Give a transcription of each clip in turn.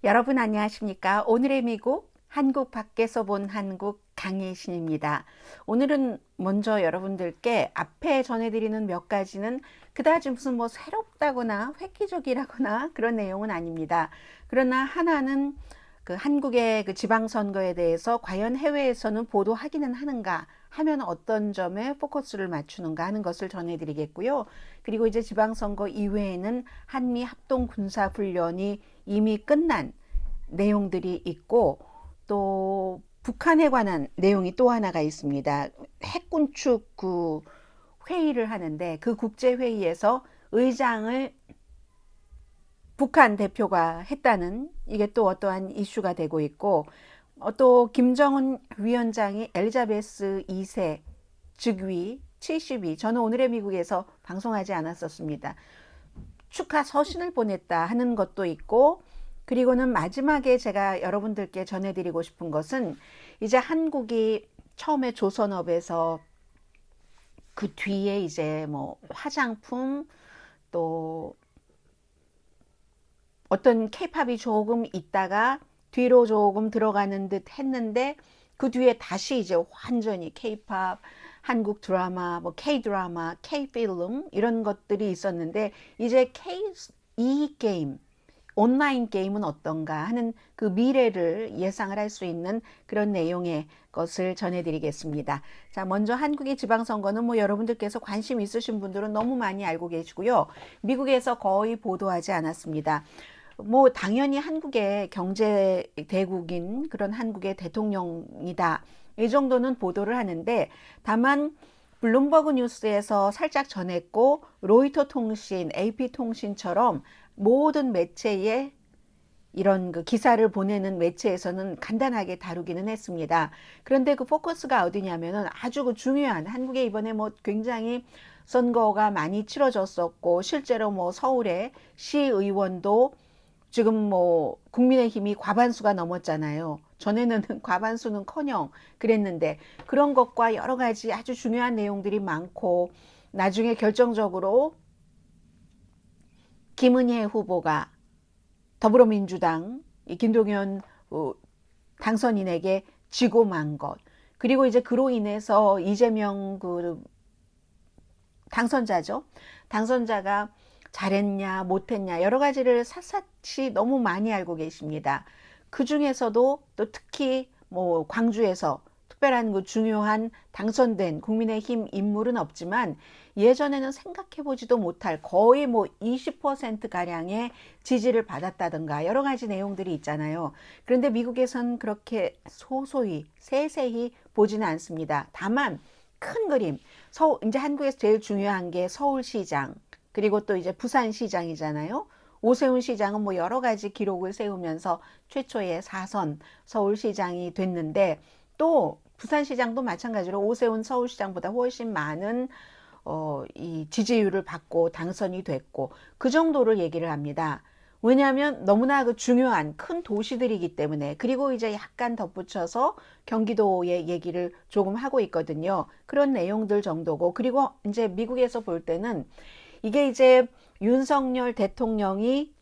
여러분 안녕하십니까? 오늘의 미국, 한국 밖에서 본 한국 강예신입니다. 오늘은 먼저 여러분들께 앞에 전해드리는 몇 가지는 그다지 무슨 뭐 새롭다거나 획기적이라거나 그런 내용은 아닙니다. 그러나 하나는 그 한국의 그 지방선거에 대해서 과연 해외에서는 보도하기는 하는가 하면 어떤 점에 포커스를 맞추는가 하는 것을 전해드리겠고요. 그리고 이제 지방선거 이외에는 한미 합동군사훈련이 이미 끝난 내용들이 있고 또 북한에 관한 내용이 또 하나가 있습니다. 핵군축 그 회의를 하는데 그 국제회의에서 의장을 북한 대표가 했다는 이게 또 어떠한 이슈가 되고 있고 또 김정은 위원장이 엘리자베스 2세 즉위 70위 저는 오늘의 미국에서 방송하지 않았었습니다. 축하 서신을 보냈다 하는 것도 있고 그리고는 마지막에 제가 여러분들께 전해드리고 싶은 것은 이제 한국이 처음에 조선업에서 그 뒤에 이제 뭐 화장품 또 어떤 케이팝이 조금 있다가 뒤로 조금 들어가는 듯 했는데 그 뒤에 다시 이제 완전히 케이팝, 한국 드라마, 뭐 K 드라마, K 필름 이런 것들이 있었는데 이제 K 게임 온라인 게임은 어떤가 하는 그 미래를 예상을 할 수 있는 그런 내용의 것을 전해드리겠습니다. 자, 먼저 한국의 지방선거는 뭐 여러분들께서 관심 있으신 분들은 너무 많이 알고 계시고요. 미국에서 거의 보도하지 않았습니다. 뭐 당연히 한국의 경제 대국인 그런 한국의 대통령이다. 이 정도는 보도를 하는데 다만 블룸버그 뉴스에서 살짝 전했고 로이터 통신, AP 통신처럼 모든 매체에 이런 그 기사를 보내는 매체에서는 간단하게 다루기는 했습니다. 그런데 그 포커스가 어디냐면은 아주 그 중요한 한국에 이번에 뭐 굉장히 선거가 많이 치러졌었고 실제로 뭐 서울의 시의원도 지금 뭐 국민의힘이 과반수가 넘었잖아요. 전에는 과반수는커녕 그랬는데 그런 것과 여러 가지 아주 중요한 내용들이 많고 나중에 결정적으로 김은혜 후보가 더불어민주당 김동연 당선인에게 지고 만 것. 그리고 이제 그로 인해서 이재명 그 당선자죠. 당선자가 잘했냐 못했냐 여러 가지를 샅샅이 너무 많이 알고 계십니다. 그 중에서도 또 특히 뭐 광주에서 특별한 그 중요한 당선된 국민의힘 인물은 없지만 예전에는 생각해보지도 못할 거의 뭐 20%가량의 지지를 받았다든가 여러 가지 내용들이 있잖아요. 그런데 미국에선 그렇게 소소히 세세히 보지는 않습니다. 다만 큰 그림, 이제 한국에서 제일 중요한 게 서울시장, 그리고 또 이제 부산시장이잖아요. 오세훈 시장은 뭐 여러 가지 기록을 세우면서 최초의 4선 서울시장이 됐는데 또 부산시장도 마찬가지로 오세훈 서울시장보다 훨씬 많은 이 지지율을 받고 당선이 됐고 그 정도를 얘기를 합니다. 왜냐하면 너무나 그 중요한 큰 도시들이기 때문에 그리고 이제 약간 덧붙여서 경기도의 얘기를 조금 하고 있거든요. 그런 내용들 정도고 그리고 이제 미국에서 볼 때는 이게 이제 윤석열 대통령이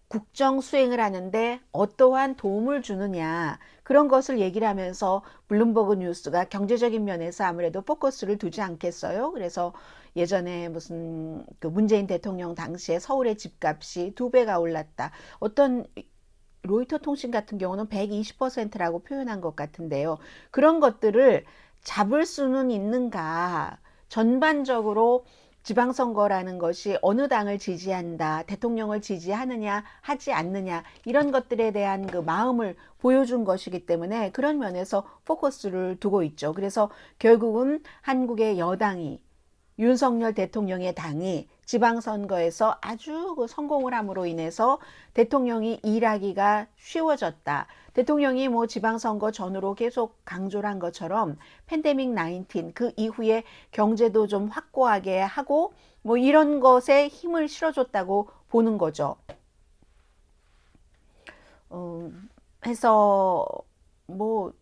국정 수행을 하는데 어떠한 도움을 주느냐 그런 것을 얘기를 하면서 블룸버그 뉴스가 경제적인 면에서 아무래도 포커스를 두지 않겠어요. 그래서 예전에 무슨 그 문재인 대통령 당시에 서울의 집값이 2배가 올랐다. 어떤 로이터 통신 같은 경우는 120%라고 표현한 것 같은데요. 그런 것들을 잡을 수는 있는가? 전반적으로 지방선거라는 것이 어느 당을 지지한다, 대통령을 지지하느냐, 하지 않느냐, 이런 것들에 대한 그 마음을 보여준 것이기 때문에 그런 면에서 포커스를 두고 있죠. 그래서 결국은 한국의 여당이 윤석열 대통령의 당이 지방선거에서 아주 그 성공을 함으로 인해서 대통령이 일하기가 쉬워졌다. 대통령이 뭐 지방선거 전후로 계속 강조를 한 것처럼 팬데믹 19 그 이후에 경제도 좀 확고하게 하고 뭐 이런 것에 힘을 실어줬다고 보는 거죠. 해서 뭐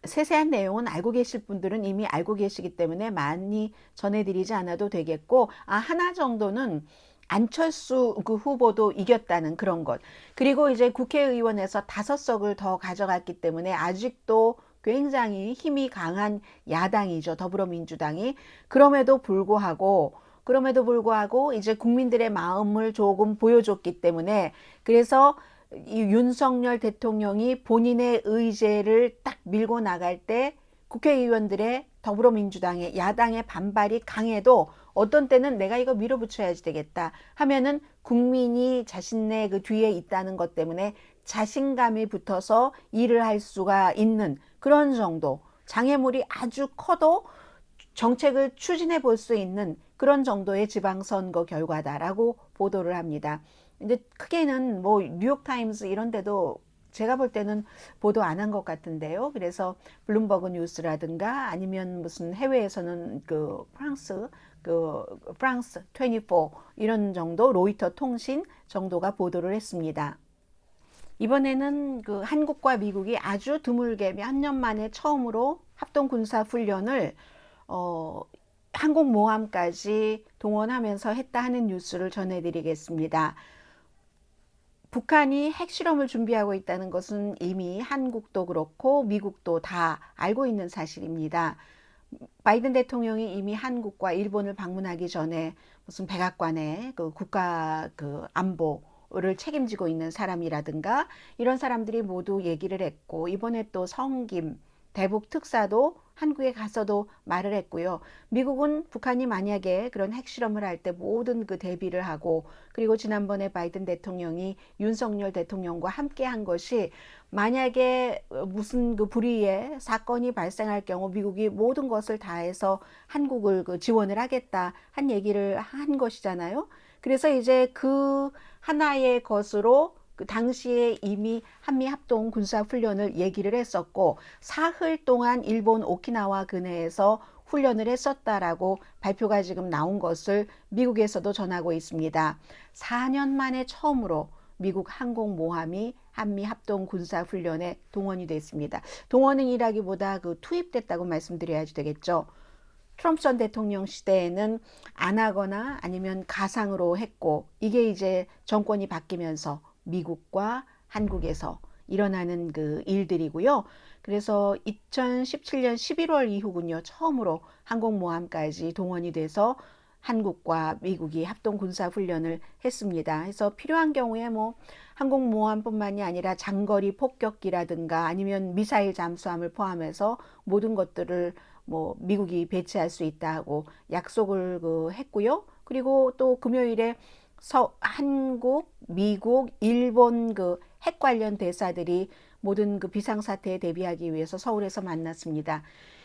세세한 내용은 알고 계실 분들은 이미 알고 계시기 때문에 많이 전해드리지 않아도 되겠고 하나 정도는 안철수 그 후보도 이겼다는 그런 것. 그리고 이제 국회의원에서 5석을 더 가져갔기 때문에 아직도 굉장히 힘이 강한 야당이죠. 더불어민주당이. 그럼에도 불구하고 이제 국민들의 마음을 조금 보여줬기 때문에 그래서 이 윤석열 대통령이 본인의 의제를 딱 밀고 나갈 때 국회의원들의 더불어민주당의 야당의 반발이 강해도 어떤 때는 내가 이거 밀어붙여야지 되겠다 하면은 국민이 자신의 그 뒤에 있다는 것 때문에 자신감이 붙어서 일을 할 수가 있는 그런 정도, 장애물이 아주 커도 정책을 추진해 볼 수 있는 그런 정도의 지방선거 결과다라고 보도를 합니다. 근데 크게는 뭐 뉴욕타임스 이런 데도 제가 볼 때는 보도 안 한 것 같은데요. 그래서 블룸버그 뉴스라든가 아니면 무슨 해외에서는 그 프랑스 24 이런 정도 로이터 통신 정도가 보도를 했습니다. 이번에는 그 한국과 미국이 아주 드물게 몇 년 만에 처음으로 합동 군사 훈련을 항공모함까지 동원하면서 했다 하는 뉴스를 전해드리겠습니다. 북한이 핵실험을 준비하고 있다는 것은 이미 한국도 그렇고 미국도 다 알고 있는 사실입니다. 바이든 대통령이 이미 한국과 일본을 방문하기 전에 무슨 백악관의 그 국가 그 안보를 책임지고 있는 사람이라든가 이런 사람들이 모두 얘기를 했고 이번에 또 성김 대북 특사도 한국에 가서도 말을 했고요. 미국은 북한이 만약에 그런 핵실험을 할 때 모든 그 대비를 하고 그리고 지난번에 바이든 대통령이 윤석열 대통령과 함께 한 것이 만약에 무슨 그 불의의 사건이 발생할 경우 미국이 모든 것을 다해서 한국을 그 지원을 하겠다 한 얘기를 한 것이잖아요. 그래서 이제 그 하나의 것으로 그 당시에 이미 한미 합동 군사 훈련을 얘기를 했었고 사흘 동안 일본 오키나와 근해에서 훈련을 했었다라고 발표가 지금 나온 것을 미국에서도 전하고 있습니다. 4년 만에 처음으로 미국 항공모함이 한미 합동 군사 훈련에 동원이 됐습니다. 동원이라기보다 그 투입됐다고 말씀드려야지 되겠죠. 트럼프 전 대통령 시대에는 안 하거나 아니면 가상으로 했고 이게 이제 정권이 바뀌면서 미국과 한국에서 일어나는 그 일들이고요. 그래서 2017년 11월 이후군요. 처음으로 항공모함까지 동원이 돼서 한국과 미국이 합동 군사 훈련을 했습니다. 그래서 필요한 경우에 뭐 항공모함뿐만이 아니라 장거리 폭격기라든가 아니면 미사일 잠수함을 포함해서 모든 것들을 뭐 미국이 배치할 수 있다고 약속을 했고요. 그리고 또 금요일에 한국, 미국, 일본 그 핵 관련 대사들이 모든 그 비상사태에 대비하기 위해서 서울에서 만났습니다.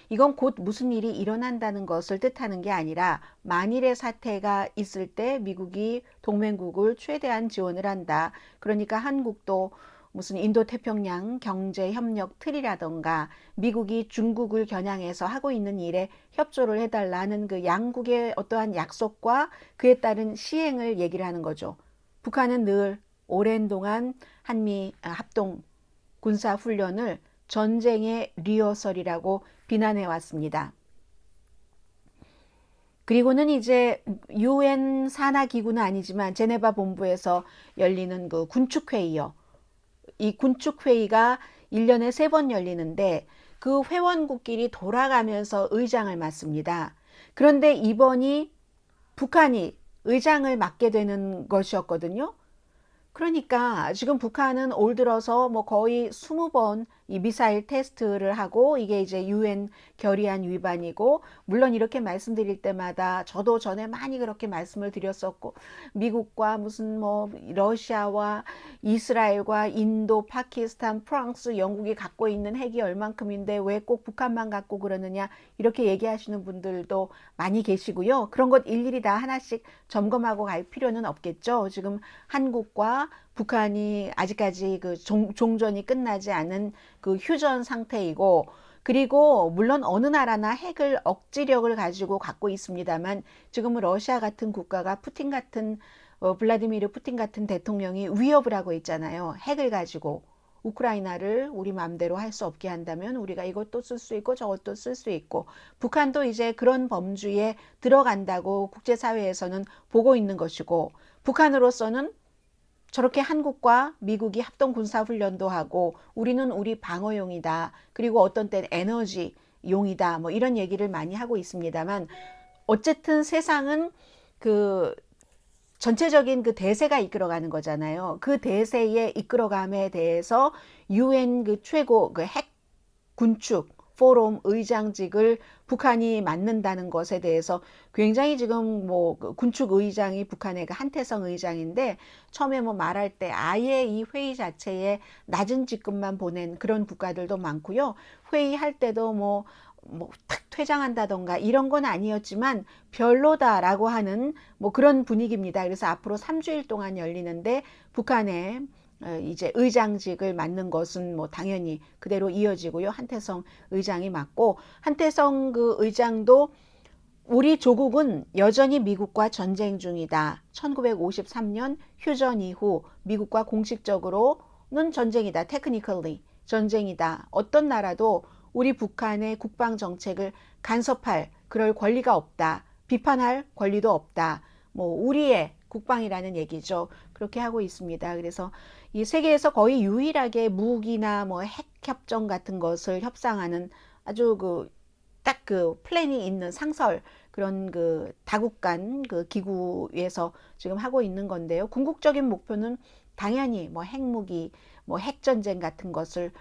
이건 곧 무슨 일이 일어난다는 것을 뜻하는 게 아니라 만일의 사태가 있을 때 미국이 동맹국을 최대한 지원을 한다. 그러니까 한국도 무슨 인도태평양 경제협력 틀이라던가 미국이 중국을 겨냥해서 하고 있는 일에 협조를 해달라는 그 양국의 어떠한 약속과 그에 따른 시행을 얘기를 하는 거죠. 북한은 늘 오랜 동안 한미 합동 군사훈련을 전쟁의 리허설이라고 비난해 왔습니다. 그리고는 이제 UN 산하기구는 아니지만 제네바 본부에서 열리는 그 군축회의요. 이 군축회의가 1년에 3번 열리는데 그 회원국끼리 돌아가면서 의장을 맡습니다. 그런데 이번이 북한이 의장을 맡게 되는 것이었거든요. 그러니까 지금 북한은 올 들어서 뭐 거의 20번 이 미사일 테스트를 하고 이게 이제 UN 결의안 위반이고 물론 이렇게 말씀드릴 때마다 저도 전에 많이 그렇게 말씀을 드렸었고 미국과 무슨 뭐 러시아와 이스라엘과 인도, 파키스탄, 프랑스, 영국이 갖고 있는 핵이 얼만큼인데 왜 꼭 북한만 갖고 그러느냐 이렇게 얘기하시는 분들도 많이 계시고요. 그런 것 일일이 다 하나씩 점검하고 갈 필요는 없겠죠. 지금 한국과 북한이 아직까지 그 종전이 끝나지 않은 그 휴전 상태이고 그리고 물론 어느 나라나 핵을 억지력을 가지고 갖고 있습니다만 지금은 러시아 같은 국가가 블라디미르 푸틴 같은 대통령이 위협을 하고 있잖아요. 핵을 가지고 우크라이나를 우리 마음대로 할 수 없게 한다면 우리가 이것도 쓸 수 있고 저것도 쓸 수 있고 북한도 이제 그런 범주에 들어간다고 국제사회에서는 보고 있는 것이고 북한으로서는 저렇게 한국과 미국이 합동 군사 훈련도 하고 우리는 우리 방어용이다. 그리고 어떤 때는 에너지용이다. 뭐 이런 얘기를 많이 하고 있습니다만 어쨌든 세상은 그 전체적인 그 대세가 이끌어가는 거잖아요. 그 대세의 이끌어감에 대해서 유엔 그 최고 그 핵 군축 포럼 의장직을 북한이 맡는다는 것에 대해서 굉장히 지금 뭐 군축 의장이 북한의 그 한태성 의장인데 처음에 뭐 말할 때 아예 이 회의 자체에 낮은 직급만 보낸 그런 국가들도 많고요. 회의할 때도 탁 퇴장한다던가 이런 건 아니었지만 별로다라고 하는 뭐 그런 분위기입니다. 그래서 앞으로 3주일 동안 열리는데 북한의 이제 의장직을 맡는 것은 뭐 당연히 그대로 이어지고요. 한태성 의장이 맡고 한태성 그 의장도 우리 조국은 여전히 미국과 전쟁 중이다. 1953년 휴전 이후 미국과 공식적으로는 전쟁이다. 테크니컬리 전쟁이다. 어떤 나라도 우리 북한의 국방 정책을 간섭할 그럴 권리가 없다. 비판할 권리도 없다. 뭐 우리의 국방이라는 얘기죠. 그렇게 하고 있습니다. 그래서 이 세계에서 거의 유일하게 무기나 뭐 핵 협정 같은 것을 협상하는 아주 딱 그 플랜이 있는 상설 그런 그 다국간 그 기구에서 지금 하고 있는 건데요. 궁극적인 목표는 당연히 뭐 핵무기, 뭐 핵전쟁 같은 것을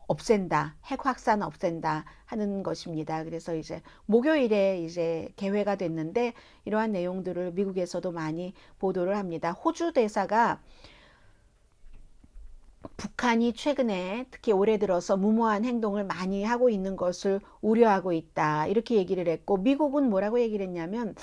없앤다, 핵 확산 없앤다 하는 것입니다. 그래서 이제 목요일에 이제 개회가 됐는데 이러한 내용들을 미국에서도 많이 보도를 합니다. 호주 대사가 북한이 최근에 특히 올해 들어서 무모한 행동을 많이 하고 있는 것을 우려하고 있다. 이렇게 얘기를 했고 미국은 뭐라고 얘기를 했냐면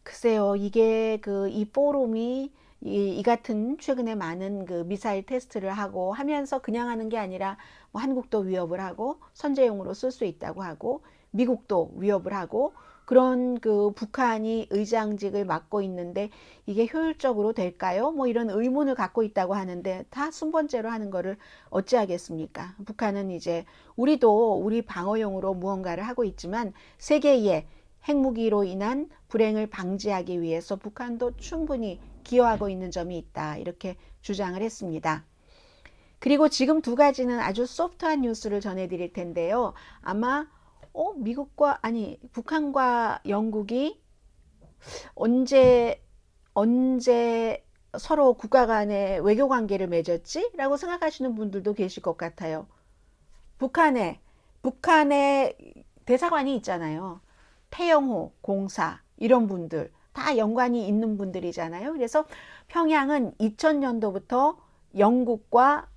글쎄요. 이게 이 포럼이 이 같은 최근에 많은 그 미사일 테스트를 하고 하면서 그냥 하는 게 아니라 뭐 한국도 위협을 하고 선제용으로 쓸 수 있다고 하고 미국도 위협을 하고 그런 그 북한이 의장직을 맡고 있는데 이게 효율적으로 될까요? 뭐 이런 의문을 갖고 있다고 하는데 다 순번제로 하는 거를 어찌하겠습니까? 북한은 이제 우리도 우리 방어용으로 무언가를 하고 있지만 세계의 핵무기로 인한 불행을 방지하기 위해서 북한도 충분히 기여하고 있는 점이 있다. 이렇게 주장을 했습니다. 그리고 지금 두 가지는 아주 소프트한 뉴스를 전해드릴 텐데요. 아마 북한과 영국이 언제 서로 국가 간의 외교 관계를 맺었지? 라고 생각하시는 분들도 계실 것 같아요. 북한에 대사관이 있잖아요. 태영호 공사 이런 분들 다 연관이 있는 분들이잖아요. 그래서 평양은 2000년도부터 영국과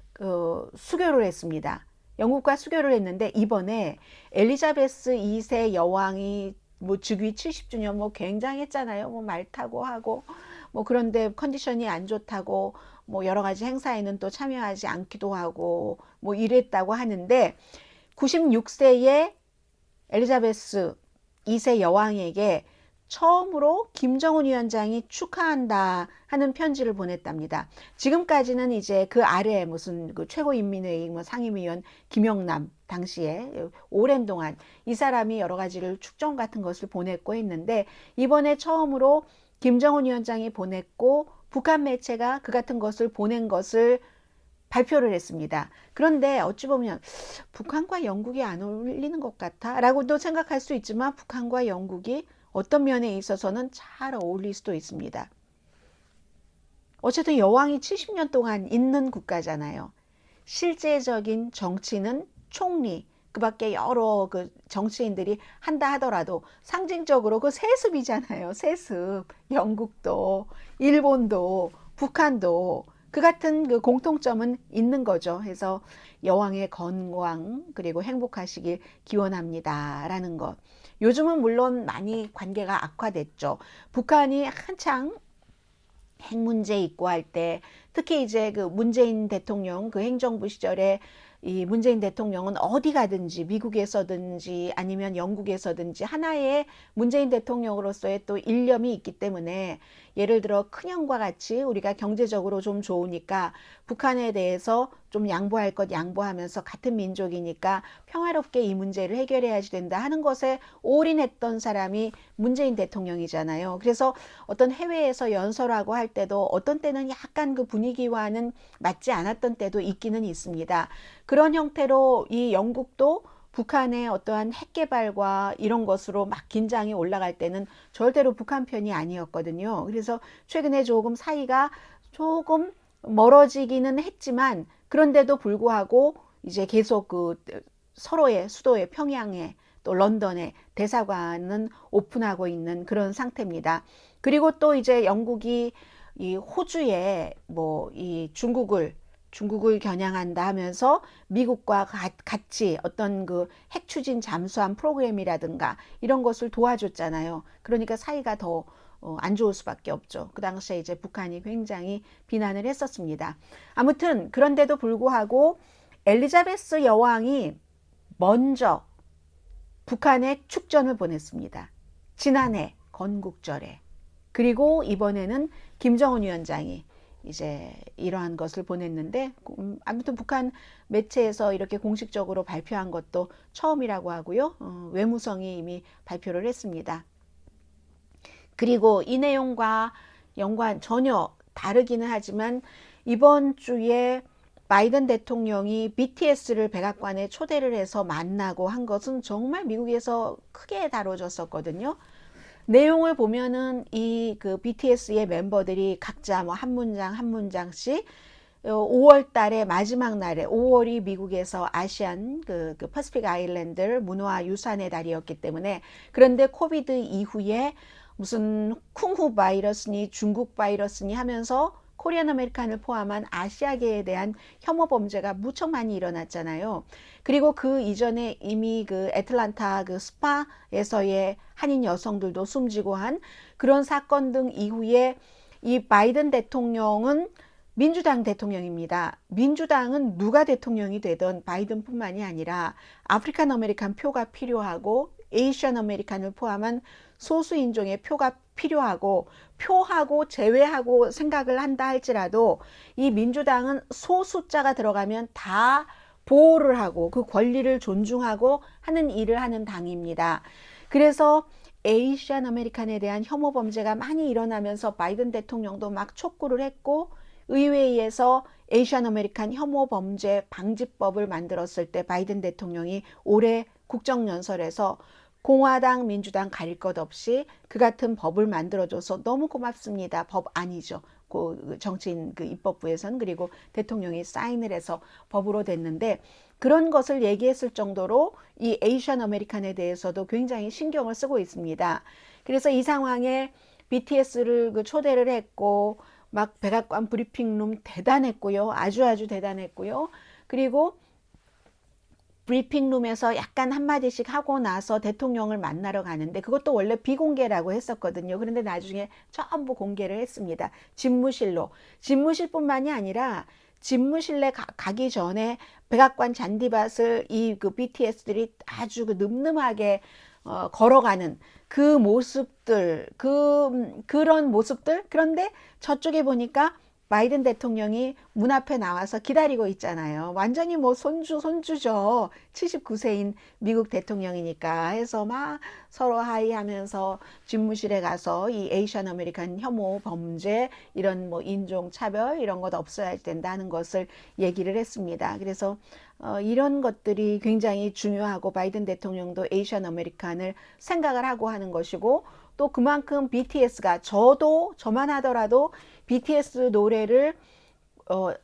수교를 했습니다. 영국과 수교를 했는데 이번에 엘리자베스 2세 여왕이 뭐 즉위 70주년 뭐 굉장했잖아요. 뭐 말 타고 하고 뭐 그런데 컨디션이 안 좋다고 뭐 여러 가지 행사에는 또 참여하지 않기도 하고 뭐 이랬다고 하는데 96세의 엘리자베스 2세 여왕에게 처음으로 김정은 위원장이 축하한다 하는 편지를 보냈답니다. 지금까지는 이제 그 아래 무슨 그 최고인민회의 뭐 상임위원 김영남 당시에 오랜 동안 이 사람이 여러 가지를 축전 같은 것을 보냈고 했는데 이번에 처음으로 김정은 위원장이 보냈고 북한 매체가 그 같은 것을 보낸 것을 발표를 했습니다. 그런데 어찌 보면 북한과 영국이 안 어울리는 것 같아 라고도 생각할 수 있지만 북한과 영국이 어떤 면에 있어서는 잘 어울릴 수도 있습니다. 어쨌든 여왕이 70년 동안 있는 국가잖아요. 실제적인 정치는 총리, 그 밖에 여러 그 정치인들이 한다 하더라도 상징적으로 그 세습이잖아요. 세습. 영국도, 일본도, 북한도 그 같은 그 공통점은 있는 거죠. 해서 여왕의 건강 그리고 행복하시길 기원합니다. 라는 것. 요즘은 물론 많이 관계가 악화됐죠. 북한이 한창 핵 문제 있고 할 때 특히 이제 그 문재인 대통령 그 행정부 시절에 이 문재인 대통령은 어디 가든지 미국에서든지 아니면 영국에서든지 하나의 문재인 대통령으로서의 또 일념이 있기 때문에 예를 들어 큰형과 같이 우리가 경제적으로 좀 좋으니까 북한에 대해서 좀 양보할 것 양보하면서 같은 민족이니까 평화롭게 이 문제를 해결해야지 된다 하는 것에 올인했던 사람이 문재인 대통령이잖아요. 그래서 어떤 해외에서 연설하고 할 때도 어떤 때는 약간 그 분위기와는 맞지 않았던 때도 있기는 있습니다. 그런 형태로 이 영국도 북한의 어떠한 핵 개발과 이런 것으로 막 긴장이 올라갈 때는 절대로 북한 편이 아니었거든요. 그래서 최근에 조금 사이가 조금 멀어지기는 했지만 그런데도 불구하고 이제 계속 그 서로의 수도의 평양에 또 런던에 대사관은 오픈하고 있는 그런 상태입니다. 그리고 또 이제 영국이 이 호주에 뭐 이 중국을 겨냥한다 하면서 미국과 같이 어떤 그 핵 추진 잠수함 프로그램이라든가 이런 것을 도와줬잖아요. 그러니까 사이가 더 안 좋을 수밖에 없죠. 그 당시에 이제 북한이 굉장히 비난을 했었습니다. 아무튼 그런데도 불구하고 엘리자베스 여왕이 먼저 북한에 축전을 보냈습니다. 지난해 건국절에. 그리고 이번에는 김정은 위원장이 이제 이러한 것을 보냈는데 아무튼 북한 매체에서 이렇게 공식적으로 발표한 것도 처음이라고 하고요. 외무성이 이미 발표를 했습니다. 그리고 이 내용과 연관 전혀 다르기는 하지만 이번 주에 바이든 대통령이 BTS를 백악관에 초대를 해서 만나고 한 것은 정말 미국에서 크게 다뤄졌었거든요. 내용을 보면은 이 그 BTS의 멤버들이 각자 뭐 한 문장 한 문장씩 5월 달에 마지막 날에 5월이 미국에서 아시안 그 퍼시픽 아일랜드 문화 유산의 달이었기 때문에 그런데 코비드 이후에 무슨 쿵후 바이러스니 중국 바이러스니 하면서 코리안 아메리칸을 포함한 아시아계에 대한 혐오 범죄가 무척 많이 일어났잖아요. 그리고 그 이전에 이미 그 애틀란타 그 스파에서의 한인 여성들도 숨지고 한 그런 사건 등 이후에 이 바이든 대통령은 민주당 대통령입니다. 민주당은 누가 대통령이 되던 바이든뿐만이 아니라 아프리칸 아메리칸 표가 필요하고 에이시안 아메리칸을 포함한 소수인종의 표가 필요하고 표하고 제외하고 생각을 한다 할지라도 이 민주당은 소숫자가 들어가면 다 보호를 하고 그 권리를 존중하고 하는 일을 하는 당입니다. 그래서 에이시안 아메리칸에 대한 혐오 범죄가 많이 일어나면서 바이든 대통령도 막 촉구를 했고 의회에서 에이시안 아메리칸 혐오 범죄 방지법을 만들었을 때 바이든 대통령이 올해 국정연설에서 공화당, 민주당 가릴 것 없이 그 같은 법을 만들어줘서 너무 고맙습니다. 법 아니죠. 그 정치인 그 입법부에서는 그리고 대통령이 사인을 해서 법으로 됐는데 그런 것을 얘기했을 정도로 이 에이시안 아메리칸에 대해서도 굉장히 신경을 쓰고 있습니다. 그래서 이 상황에 BTS를 그 초대를 했고 막 백악관 브리핑룸 대단했고요. 아주 대단했고요. 그리고 브리핑룸에서 약간 한마디씩 하고 나서 대통령을 만나러 가는데 그것도 원래 비공개라고 했었거든요. 그런데 나중에 전부 공개를 했습니다. 집무실로. 집무실뿐만이 아니라 집무실에 가기 전에 백악관 잔디밭을 이 그 BTS들이 아주 그 늠름하게 걸어가는 그 모습들, 그런 모습들. 그런데 저쪽에 보니까 바이든 대통령이 문 앞에 나와서 기다리고 있잖아요. 완전히 뭐 손주죠. 79세인 미국 대통령이니까 해서 막 서로 하이하면서 집무실에 가서 이 에이시안 아메리칸 혐오 범죄 이런 뭐 인종 차별 이런 것 없어야 된다는 것을 얘기를 했습니다. 그래서 이런 것들이 굉장히 중요하고 바이든 대통령도 에이시안 아메리칸을 생각을 하고 하는 것이고 또 그만큼 BTS가 저만 하더라도 BTS 노래를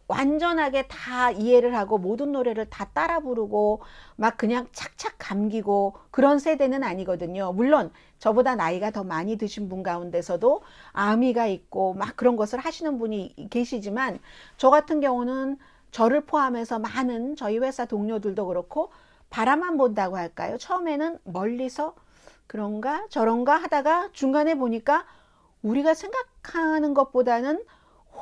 완전하게 다 이해를 하고 모든 노래를 다 따라 부르고 막 그냥 착착 감기고 그런 세대는 아니거든요. 물론 저보다 나이가 더 많이 드신 분 가운데서도 아미가 있고 막 그런 것을 하시는 분이 계시지만 저 같은 경우는 저를 포함해서 많은 저희 회사 동료들도 그렇고 바라만 본다고 할까요? 처음에는 멀리서 그런가 저런가 하다가 중간에 보니까 우리가 생각하는 것보다는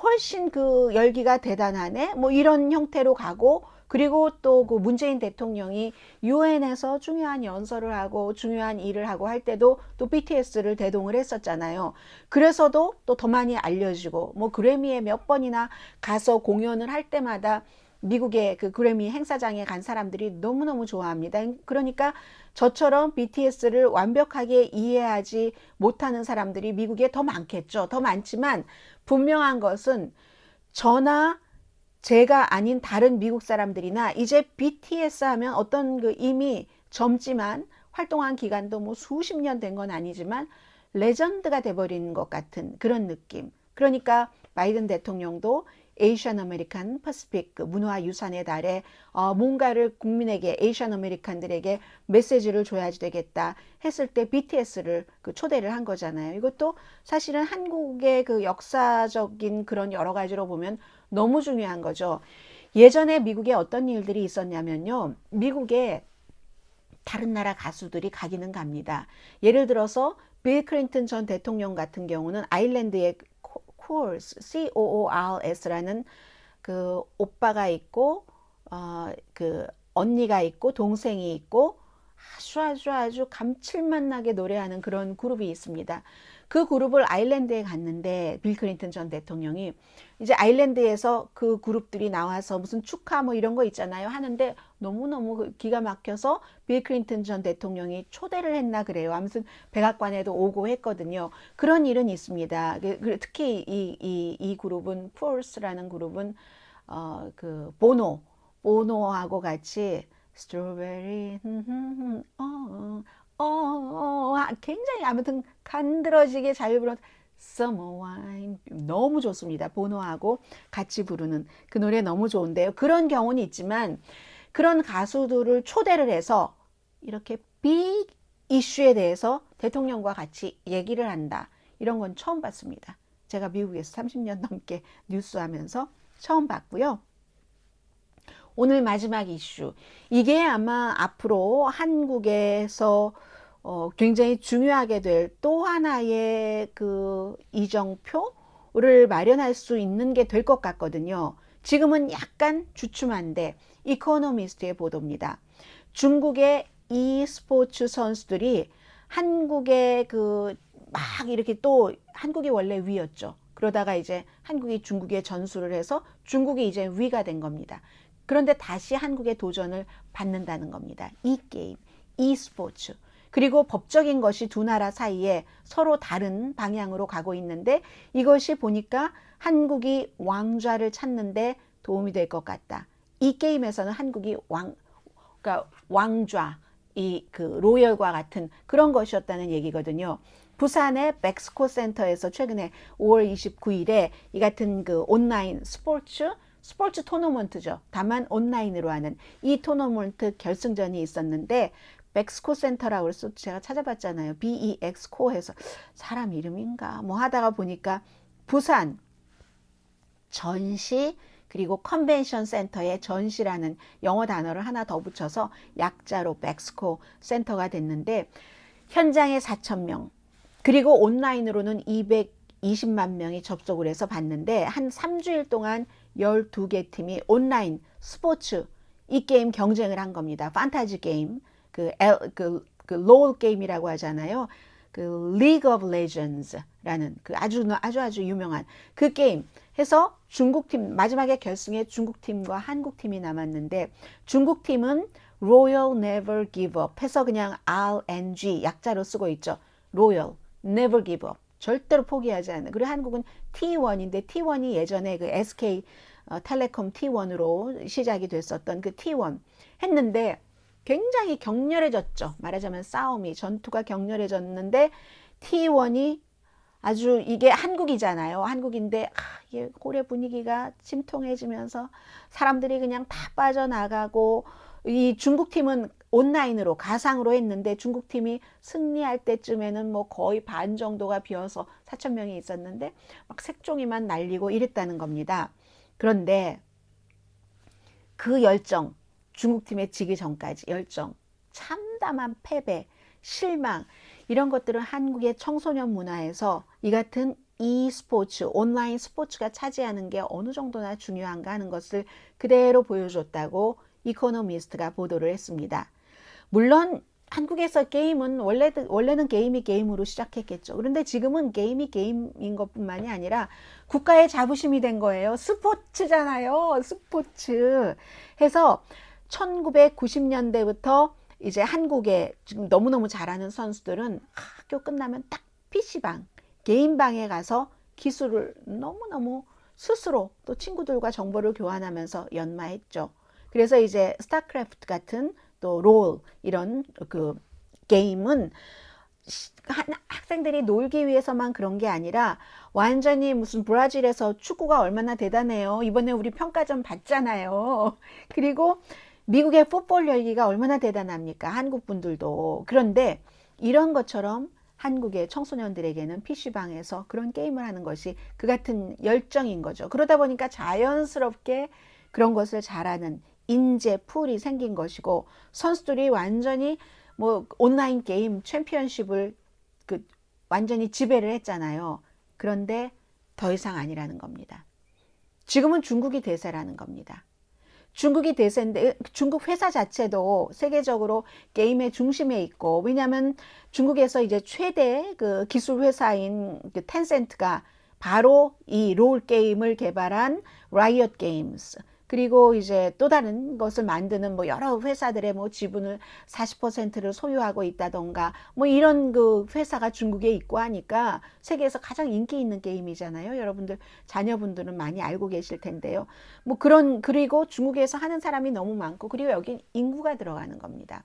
훨씬 그 열기가 대단하네 뭐 이런 형태로 가고 그리고 또 그 문재인 대통령이 유엔에서 중요한 연설을 하고 중요한 일을 하고 할 때도 또 BTS를 대동을 했었잖아요. 그래서도 또 더 많이 알려지고 뭐 그래미에 몇 번이나 가서 공연을 할 때마다 미국의 그 그래미 행사장에 간 사람들이 너무너무 좋아합니다. 그러니까 저처럼 BTS를 완벽하게 이해하지 못하는 사람들이 미국에 더 많겠죠. 더 많지만 분명한 것은 저나 제가 아닌 다른 미국 사람들이나 이제 BTS 하면 어떤 그 이미 젊지만 활동한 기간도 뭐 수십 년 된 건 아니지만 레전드가 돼버린 것 같은 그런 느낌. 그러니까 바이든 대통령도 에이션 아메리칸 퍼시픽 문화유산의 달에 뭔가를 국민에게 에이션 아메리칸들에게 메시지를 줘야지 되겠다 했을 때 BTS를 그 초대를 한 거잖아요. 이것도 사실은 한국의 그 역사적인 그런 여러 가지로 보면 너무 중요한 거죠. 예전에 미국에 어떤 일들이 있었냐면요. 미국에 다른 나라 가수들이 가기는 갑니다. 예를 들어서 빌 클린턴 전 대통령 같은 경우는 아일랜드의 코올스, COORS라는 그 오빠가 있고 그 언니가 있고 동생이 있고 아주 감칠맛 나게 노래하는 그런 그룹이 있습니다. 그 그룹을 아일랜드에 갔는데 빌 클린턴 전 대통령이 이제 아일랜드에서 그 그룹들이 나와서 무슨 축하 뭐 이런 거 있잖아요. 하는데 너무너무 기가 막혀서 빌 클린턴 전 대통령이 초대를 했나 그래요. 아무튼 백악관에도 오고 했거든요. 그런 일은 있습니다. 특히 이 그룹은 푸얼스라는 그룹은 그 보노하고 같이 스트로베리 굉장히 아무튼 간드러지게 잘 부른 Summer Wine 너무 좋습니다. 보노하고 같이 부르는 그 노래 너무 좋은데요. 그런 경우는 있지만 그런 가수들을 초대를 해서 이렇게 빅 이슈에 대해서 대통령과 같이 얘기를 한다. 이런 건 처음 봤습니다. 제가 미국에서 30년 넘게 뉴스하면서 처음 봤고요. 오늘 마지막 이슈. 이게 아마 앞으로 한국에서 굉장히 중요하게 될 또 하나의 그 이정표를 마련할 수 있는 게 될 것 같거든요. 지금은 약간 주춤한데 이코노미스트의 보도입니다. 중국의 e스포츠 선수들이 한국의 그 막 이렇게 또 한국이 원래 위였죠. 그러다가 이제 한국이 중국에 전수를 해서 중국이 이제 위가 된 겁니다. 그런데 다시 한국의 도전을 받는다는 겁니다. 이 게임, e스포츠. 그리고 법적인 것이 두 나라 사이에 서로 다른 방향으로 가고 있는데 이것이 보니까 한국이 왕좌를 찾는데 도움이 될 것 같다. 이 게임에서는 한국이 그러니까 왕좌, 그 로열과 같은 그런 것이었다는 얘기거든요. 부산의 백스코 센터에서 최근에 5월 29일에 이 같은 그 온라인 스포츠 토너먼트죠. 다만 온라인으로 하는 이 토너먼트 결승전이 있었는데 백스코 센터라고 해서 제가 찾아봤잖아요. BEX코 해서 사람 이름인가 뭐 하다가 보니까 부산 전시 그리고 컨벤션 센터의 전시라는 영어 단어를 하나 더 붙여서 약자로 백스코 센터가 됐는데 현장에 4,000명 그리고 온라인으로는 220만 명이 접속을 해서 봤는데 한 3주일 동안 12개 팀이 온라인 스포츠 이 게임 경쟁을 한 겁니다. 판타지 게임 그 롤 게임이라고 하잖아요. 그 League of Legends라는 그 아주 유명한 그 게임 해서 중국팀 마지막에 결승에 중국팀과 한국팀이 남았는데 중국팀은 Royal Never Give Up 해서 그냥 RNG 약자로 쓰고 있죠. Royal Never Give Up 절대로 포기하지 않는. 그리고 한국은 T1인데 T1이 예전에 그 SK 텔레콤 T1으로 시작이 됐었던 그 T1 했는데 굉장히 격렬해졌죠. 말하자면 싸움이 전투가 격렬해졌는데 T1이 아주 이게 한국이잖아요. 한국인데 이게 고래 분위기가 침통해지면서 사람들이 그냥 다 빠져나가고 이 중국팀은 온라인으로 가상으로 했는데 중국팀이 승리할 때쯤에는 뭐 거의 반 정도가 비어서 4,000명이 있었는데 막 색종이만 날리고 이랬다는 겁니다. 그런데 그 열정 중국팀에 지기 전까지 열정, 참담한 패배, 실망 이런 것들은 한국의 청소년 문화에서 이 같은 e스포츠, 온라인 스포츠가 차지하는 게 어느 정도나 중요한가 하는 것을 그대로 보여줬다고 이코노미스트가 보도를 했습니다. 물론 한국에서 게임은 원래는 게임이 게임으로 시작했겠죠. 그런데 지금은 게임이 게임인 것뿐만이 아니라 국가의 자부심이 된 거예요. 스포츠잖아요. 스포츠. 해서 1990년대부터 이제 한국에 지금 너무너무 잘하는 선수들은 학교 끝나면 딱 PC방, 게임방에 가서 기술을 너무너무 스스로 또 친구들과 정보를 교환하면서 연마했죠. 그래서 이제 스타크래프트 같은 또 롤 이런 그 게임은 학생들이 놀기 위해서만 그런 게 아니라 완전히 무슨 브라질에서 축구가 얼마나 대단해요. 이번에 우리 평가전 봤잖아요. 그리고 미국의 풋볼 열기가 얼마나 대단합니까? 한국 분들도. 그런데 이런 것처럼 한국의 청소년들에게는 PC방에서 그런 게임을 하는 것이 그 같은 열정인 거죠. 그러다 보니까 자연스럽게 그런 것을 잘하는 인재 풀이 생긴 것이고 선수들이 완전히 뭐 온라인 게임 챔피언십을 그 완전히 지배를 했잖아요. 그런데 더 이상 아니라는 겁니다. 지금은 중국이 대세라는 겁니다. 중국이 대세인데 중국 회사 자체도 세계적으로 게임의 중심에 있고 왜냐하면 중국에서 이제 최대 그 기술 회사인 그 텐센트가 바로 이 롤 게임을 개발한 라이엇 게임스 그리고 이제 또 다른 것을 만드는 뭐 여러 회사들의 뭐 지분을 40%를 소유하고 있다던가 뭐 이런 그 회사가 중국에 있고 하니까 세계에서 가장 인기 있는 게임이잖아요. 여러분들 자녀분들은 많이 알고 계실 텐데요. 뭐 그런 그리고 중국에서 하는 사람이 너무 많고 그리고 여기 인구가 들어가는 겁니다.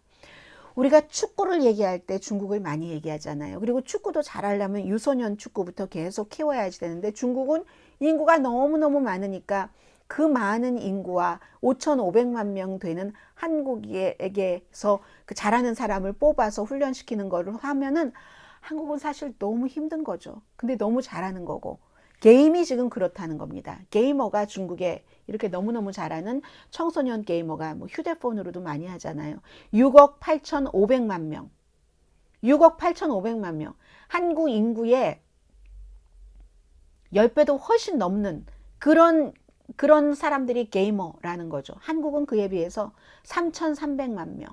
우리가 축구를 얘기할 때 중국을 많이 얘기하잖아요. 그리고 축구도 잘하려면 유소년 축구부터 계속 키워야지 되는데 중국은 인구가 너무너무 많으니까 그 많은 인구와 5,500만 명 되는 한국에게서 그 잘하는 사람을 뽑아서 훈련시키는 거를 하면은 한국은 사실 너무 힘든 거죠. 근데 너무 잘하는 거고. 게임이 지금 그렇다는 겁니다. 게이머가 중국에 이렇게 너무너무 잘하는 청소년 게이머가 뭐 휴대폰으로도 많이 하잖아요. 6억 8,500만 명. 6억 8,500만 명. 한국 인구의 10배도 훨씬 넘는 그런 사람들이 게이머라는 거죠. 한국은 그에 비해서 3,300만 명.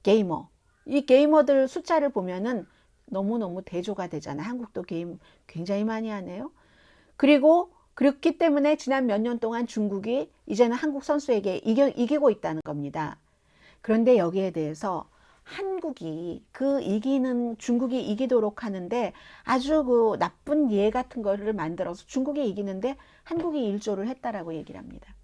게이머. 이 게이머들 숫자를 보면은 너무너무 대조가 되잖아요. 한국도 게임 굉장히 많이 하네요. 그리고 그렇기 때문에 지난 몇 년 동안 중국이 이제는 한국 선수에게 이기고 있다는 겁니다. 그런데 여기에 대해서 한국이 그 이기는 중국이 이기도록 하는데 아주 그 나쁜 예 같은 거를 만들어서 중국이 이기는데 한국이 일조를 했다라고 얘기를 합니다.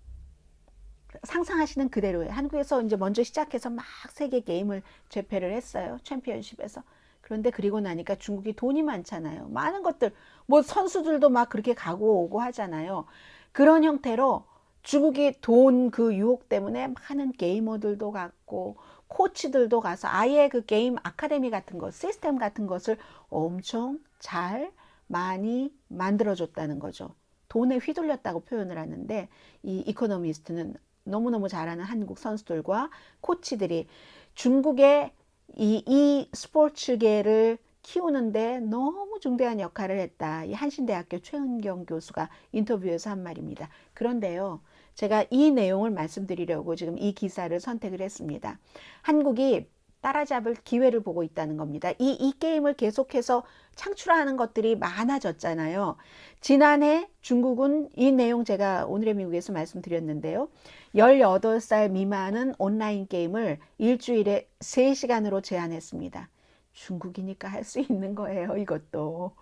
상상하시는 그대로예요. 한국에서 이제 먼저 시작해서 막 세계 게임을 제패를 했어요. 챔피언십에서. 그런데 그리고 나니까 중국이 돈이 많잖아요. 많은 것들, 뭐 선수들도 막 그렇게 가고 오고 하잖아요. 그런 형태로 중국이 돈 그 유혹 때문에 많은 게이머들도 갔고, 코치들도 가서 아예 그 게임 아카데미 같은 것, 시스템 같은 것을 엄청 잘 많이 만들어줬다는 거죠. 돈에 휘둘렸다고 표현을 하는데, 이 이코노미스트는 너무너무 잘하는 한국 선수들과 코치들이 중국의 이 스포츠계를 키우는데 너무 중대한 역할을 했다. 이 한신대학교 최은경 교수가 인터뷰에서 한 말입니다. 그런데요, 제가 이 내용을 말씀드리려고 지금 이 기사를 선택을 했습니다. 한국이 따라잡을 기회를 보고 있다는 겁니다. 이 게임을 계속해서 창출하는 것들이 많아졌잖아요. 지난해 중국은 이 내용 제가 오늘의 미국에서 말씀드렸는데요. 18살 미만은 온라인 게임을 일주일에 3시간으로 제한했습니다. 중국이니까 할 수 있는 거예요, 이것도.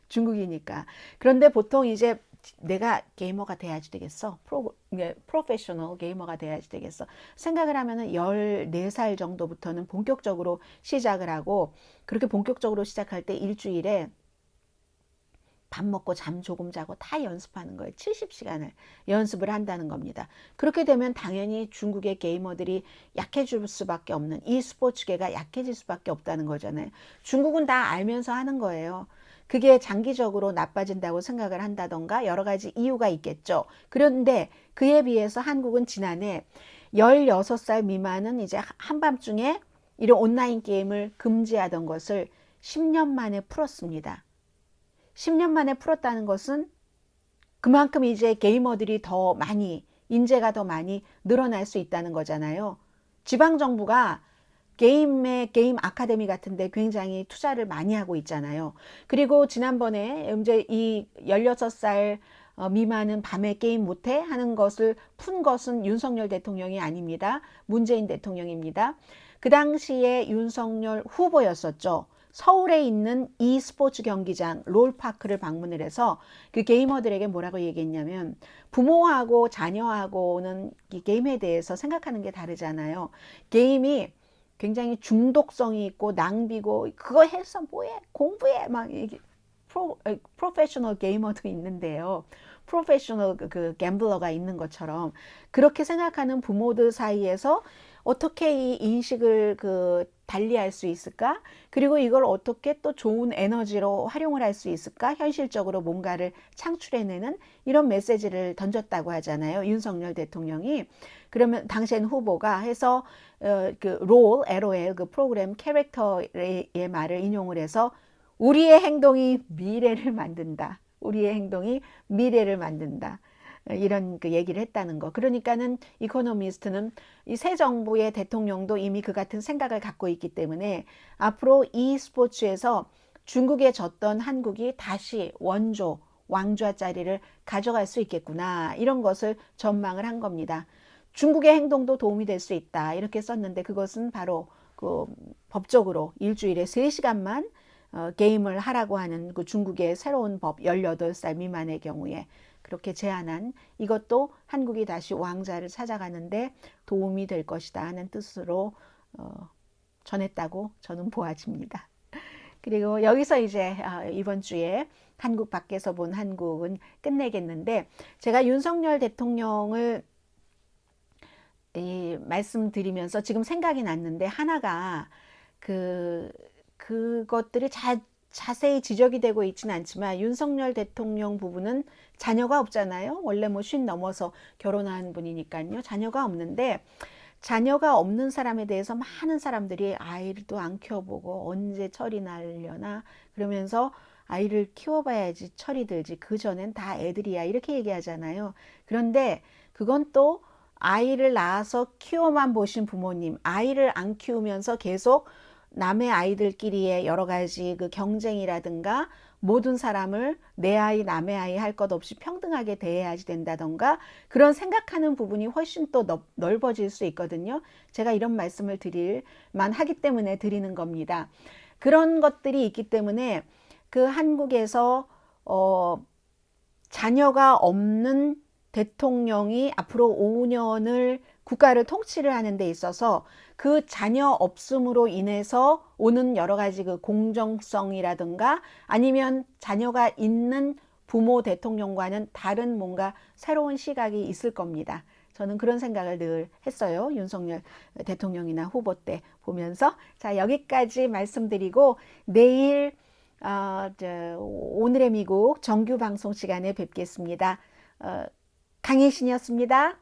중국이니까. 그런데 보통 이제 내가 게이머가 돼야지 되겠어. 프로페셔널 게이머가 돼야지 되겠어. 생각을 하면은 14살 정도부터는 본격적으로 시작을 하고, 그렇게 본격적으로 시작할 때 일주일에 밥 먹고 잠 조금 자고 다 연습하는 거예요. 70시간을 연습을 한다는 겁니다. 그렇게 되면 당연히 중국의 게이머들이 약해질 수밖에 없는, 이 스포츠계가 약해질 수밖에 없다는 거잖아요. 중국은 다 알면서 하는 거예요. 그게 장기적으로 나빠진다고 생각을 한다던가 여러 가지 이유가 있겠죠. 그런데 그에 비해서 한국은 지난해 16살 미만은 이제 한밤중에 이런 온라인 게임을 금지하던 것을 10년 만에 풀었습니다. 10년 만에 풀었다는 것은 그만큼 이제 게이머들이 더 많이, 인재가 더 많이 늘어날 수 있다는 거잖아요. 지방정부가 게임 아카데미 같은데 굉장히 투자를 많이 하고 있잖아요. 그리고 지난번에 이제 이 16살 미만은 밤에 게임 못해 하는 것을 푼 것은 윤석열 대통령이 아닙니다. 문재인 대통령입니다. 그 당시에 윤석열 후보였었죠. 서울에 있는 e스포츠 경기장 롤파크를 방문을 해서 그 게이머들에게 뭐라고 얘기했냐면, 부모하고 자녀하고는 이 게임에 대해서 생각하는 게 다르잖아요. 게임이 굉장히 중독성이 있고 낭비고, 그거 해서 뭐해, 공부해, 막 이게 프로페셔널 게이머도 있는데요. 프로페셔널 그 갬블러가 있는 것처럼 그렇게 생각하는 부모들 사이에서 어떻게 이 인식을 달리할 수 있을까? 그리고 이걸 어떻게 또 좋은 에너지로 활용을 할 수 있을까? 현실적으로 뭔가를 창출해내는 이런 메시지를 던졌다고 하잖아요. 윤석열 대통령이. 그러면 당시엔 후보가 해서 그 롤, LOL 그 프로그램 캐릭터의 말을 인용을 해서 우리의 행동이 미래를 만든다. 우리의 행동이 미래를 만든다. 이런 그 얘기를 했다는 거. 그러니까는 이코노미스트는 이 새 정부의 대통령도 이미 그 같은 생각을 갖고 있기 때문에 앞으로 e스포츠에서 중국에 졌던 한국이 다시 원조, 왕좌 자리를 가져갈 수 있겠구나. 이런 것을 전망을 한 겁니다. 중국의 행동도 도움이 될 수 있다. 이렇게 썼는데 그것은 바로 그 법적으로 일주일에 3시간만 게임을 하라고 하는 그 중국의 새로운 법 18살 미만의 경우에 그렇게 제안한, 이것도 한국이 다시 왕자를 찾아가는데 도움이 될 것이다 하는 뜻으로 전했다고 저는 보아집니다. 그리고 여기서 이제 이번 주에 한국 밖에서 본 한국은 끝내겠는데, 제가 윤석열 대통령을 말씀드리면서 지금 생각이 났는데, 하나가 그것들이 자세히 지적이 되고 있지는 않지만 윤석열 대통령 부부는 자녀가 없잖아요. 원래 뭐 50 넘어서 결혼한 분이니까요. 자녀가 없는데, 자녀가 없는 사람에 대해서 많은 사람들이 아이도 안 키워보고 언제 철이 나려나 그러면서 아이를 키워봐야지 철이 들지, 그전엔 다 애들이야, 이렇게 얘기하잖아요. 그런데 그건 또 아이를 낳아서 키워만 보신 부모님, 아이를 안 키우면서 계속 남의 아이들끼리의 여러 가지 그 경쟁이라든가, 모든 사람을 내 아이 남의 아이 할 것 없이 평등하게 대해야지 된다던가, 그런 생각하는 부분이 훨씬 또 넓어질 수 있거든요. 제가 이런 말씀을 드릴 만하기 때문에 드리는 겁니다. 그런 것들이 있기 때문에 그 한국에서 자녀가 없는 대통령이 앞으로 5년을 국가를 통치를 하는 데 있어서 그 자녀 없음으로 인해서 오는 여러 가지 그 공정성이라든가, 아니면 자녀가 있는 부모 대통령과는 다른 뭔가 새로운 시각이 있을 겁니다. 저는 그런 생각을 늘 했어요. 윤석열 대통령이나 후보 때 보면서. 자, 여기까지 말씀드리고 내일 오늘의 미국 정규 방송 시간에 뵙겠습니다. 강혜신이었습니다.